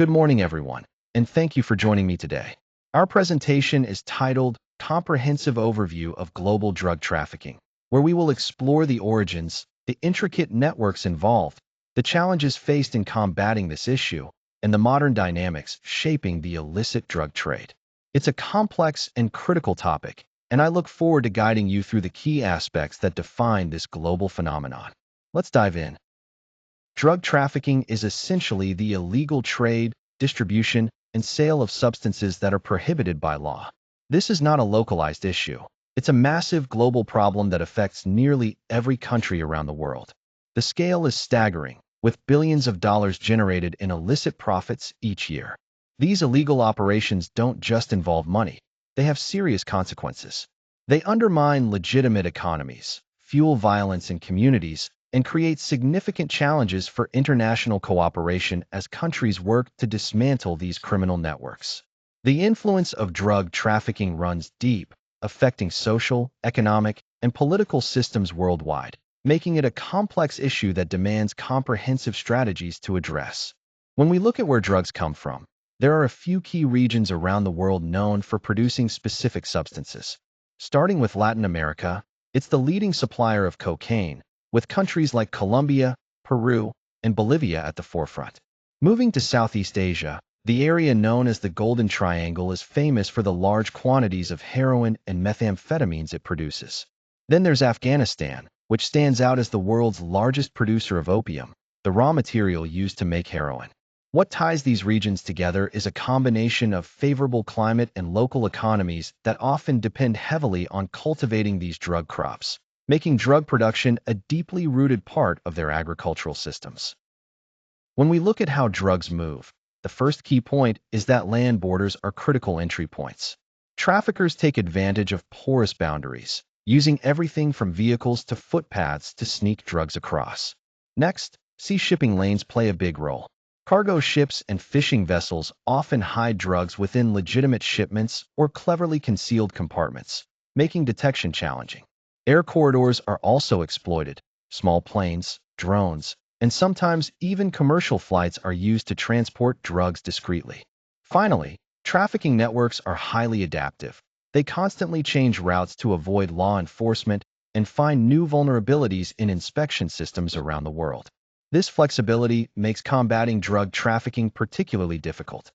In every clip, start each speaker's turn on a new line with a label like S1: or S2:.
S1: Good morning, everyone, and thank you for joining me today. Our presentation is titled Comprehensive Overview of Global Drug Trafficking, where we will explore the origins, the intricate networks involved, the challenges faced in combating this issue, and the modern dynamics shaping the illicit drug trade. It's a complex and critical topic, and I look forward to guiding you through the key aspects that define this global phenomenon. Let's dive in. Drug trafficking is essentially the illegal trade, distribution, and sale of substances that are prohibited by law. This is not a localized issue. It's a massive global problem that affects nearly every country around the world. The scale is staggering, with billions of dollars generated in illicit profits each year. These illegal operations don't just involve money. They have serious consequences. They undermine legitimate economies, fuel violence in communities, and create significant challenges for international cooperation as countries work to dismantle these criminal networks. The influence of drug trafficking runs deep, affecting social, economic, and political systems worldwide, making it a complex issue that demands comprehensive strategies to address. When we look at where drugs come from, there are a few key regions around the world known for producing specific substances. Starting with Latin America, it's the leading supplier of cocaine, with countries like Colombia, Peru, and Bolivia at the forefront. Moving to Southeast Asia, the area known as the Golden Triangle is famous for the large quantities of heroin and methamphetamines it produces. Then there's Afghanistan, which stands out as the world's largest producer of opium, the raw material used to make heroin. What ties these regions together is a combination of favorable climate and local economies that often depend heavily on cultivating these drug crops, making drug production a deeply rooted part of their agricultural systems. When we look at how drugs move, the first key point is that land borders are critical entry points. Traffickers take advantage of porous boundaries, using everything from vehicles to footpaths to sneak drugs across. Next, sea shipping lanes play a big role. Cargo ships and fishing vessels often hide drugs within legitimate shipments or cleverly concealed compartments, making detection challenging. Air corridors are also exploited. Small planes, drones, and sometimes even commercial flights are used to transport drugs discreetly. Finally, trafficking networks are highly adaptive. They constantly change routes to avoid law enforcement and find new vulnerabilities in inspection systems around the world. This flexibility makes combating drug trafficking particularly difficult.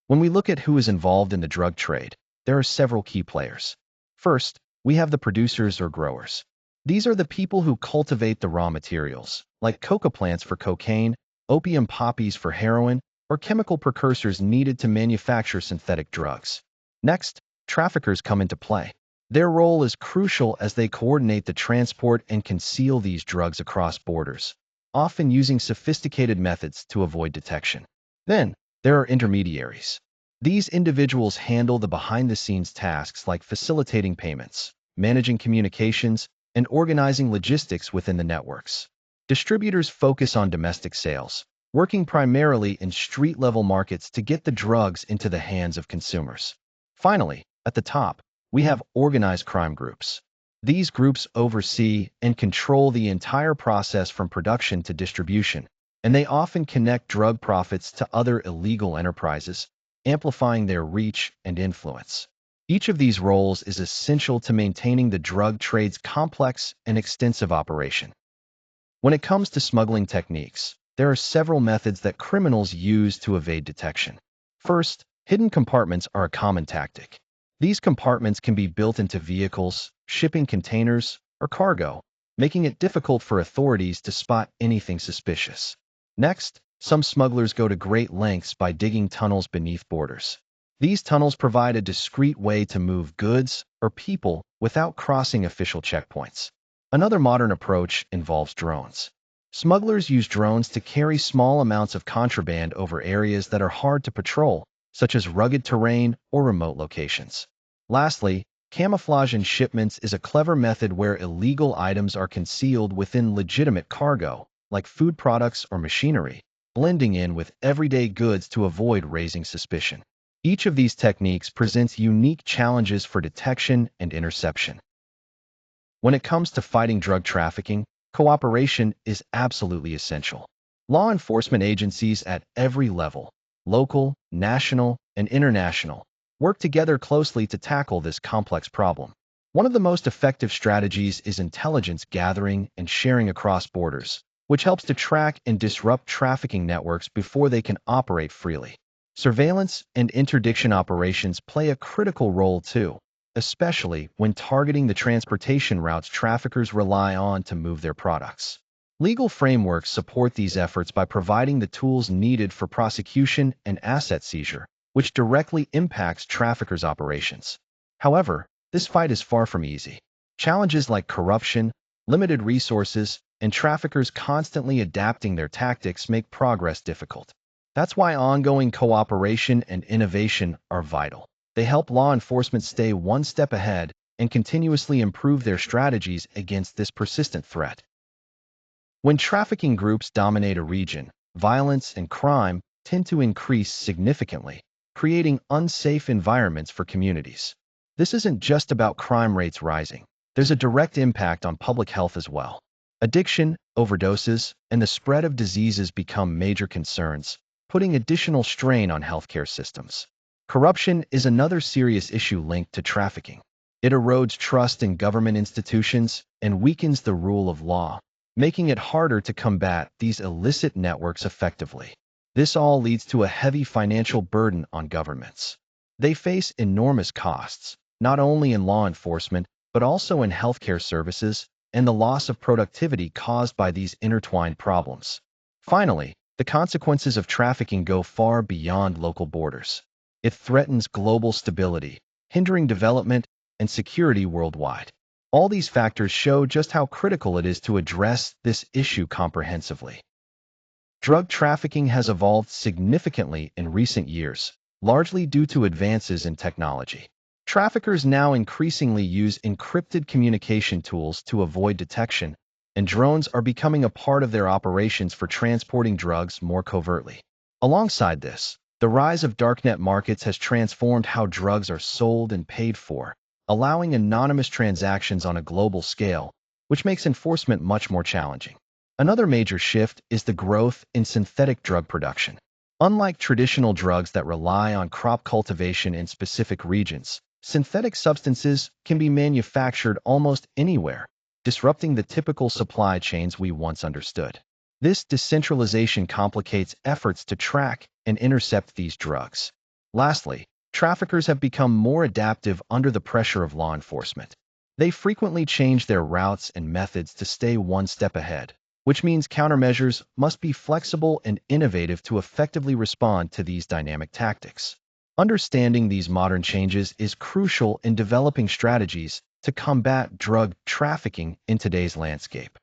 S1: When we look at who is involved in the drug trade, there are several key players. First, we have the producers or growers. These are the people who cultivate the raw materials, like coca plants for cocaine, opium poppies for heroin, or chemical precursors needed to manufacture synthetic drugs. Next, traffickers come into play. Their role is crucial as they coordinate the transport and conceal these drugs across borders, often using sophisticated methods to avoid detection. Then, there are intermediaries. These individuals handle the behind-the-scenes tasks like facilitating payments, managing communications, and organizing logistics within the networks. Distributors focus on domestic sales, working primarily in street-level markets to get the drugs into the hands of consumers. Finally, at the top, we have organized crime groups. These groups oversee and control the entire process from production to distribution, and they often connect drug profits to other illegal enterprises, amplifying their reach and influence. Each of these roles is essential to maintaining the drug trade's complex and extensive operation. When it comes to smuggling techniques, there are several methods that criminals use to evade detection. First, hidden compartments are a common tactic. These compartments can be built into vehicles, shipping containers, or cargo, making it difficult for authorities to spot anything suspicious. Next, some smugglers go to great lengths by digging tunnels beneath borders. These tunnels provide a discreet way to move goods or people without crossing official checkpoints. Another modern approach involves drones. Smugglers use drones to carry small amounts of contraband over areas that are hard to patrol, such as rugged terrain or remote locations. Lastly, camouflage in shipments is a clever method where illegal items are concealed within legitimate cargo, like food products or machinery, blending in with everyday goods to avoid raising suspicion. Each of these techniques presents unique challenges for detection and interception. When it comes to fighting drug trafficking, cooperation is absolutely essential. Law enforcement agencies at every level, local, national, and international, work together closely to tackle this complex problem. One of the most effective strategies is intelligence gathering and sharing across borders, which helps to track and disrupt trafficking networks before they can operate freely. Surveillance and interdiction operations play a critical role too, especially when targeting the transportation routes traffickers rely on to move their products. Legal frameworks support these efforts by providing the tools needed for prosecution and asset seizure, which directly impacts traffickers' operations. However, this fight is far from easy. Challenges like corruption, limited resources, and traffickers constantly adapting their tactics make progress difficult. That's why ongoing cooperation and innovation are vital. They help law enforcement stay one step ahead and continuously improve their strategies against this persistent threat. When trafficking groups dominate a region, violence and crime tend to increase significantly, creating unsafe environments for communities. This isn't just about crime rates rising. There's a direct impact on public health as well. Addiction, overdoses, and the spread of diseases become major concerns, putting additional strain on healthcare systems. Corruption is another serious issue linked to trafficking. It erodes trust in government institutions and weakens the rule of law, making it harder to combat these illicit networks effectively. This all leads to a heavy financial burden on governments. They face enormous costs, not only in law enforcement, but also in healthcare services and the loss of productivity caused by these intertwined problems. Finally, the consequences of trafficking go far beyond local borders. It threatens global stability, hindering development and security worldwide. All these factors show just how critical it is to address this issue comprehensively. Drug trafficking has evolved significantly in recent years, largely due to advances in technology. Traffickers now increasingly use encrypted communication tools to avoid detection, and drones are becoming a part of their operations for transporting drugs more covertly. Alongside this, the rise of darknet markets has transformed how drugs are sold and paid for, allowing anonymous transactions on a global scale, which makes enforcement much more challenging. Another major shift is the growth in synthetic drug production. Unlike traditional drugs that rely on crop cultivation in specific regions, synthetic substances can be manufactured almost anywhere, disrupting the typical supply chains we once understood. This decentralization complicates efforts to track and intercept these drugs. Lastly, traffickers have become more adaptive under the pressure of law enforcement. They frequently change their routes and methods to stay one step ahead, which means countermeasures must be flexible and innovative to effectively respond to these dynamic tactics. Understanding these modern changes is crucial in developing strategies to combat drug trafficking in today's landscape.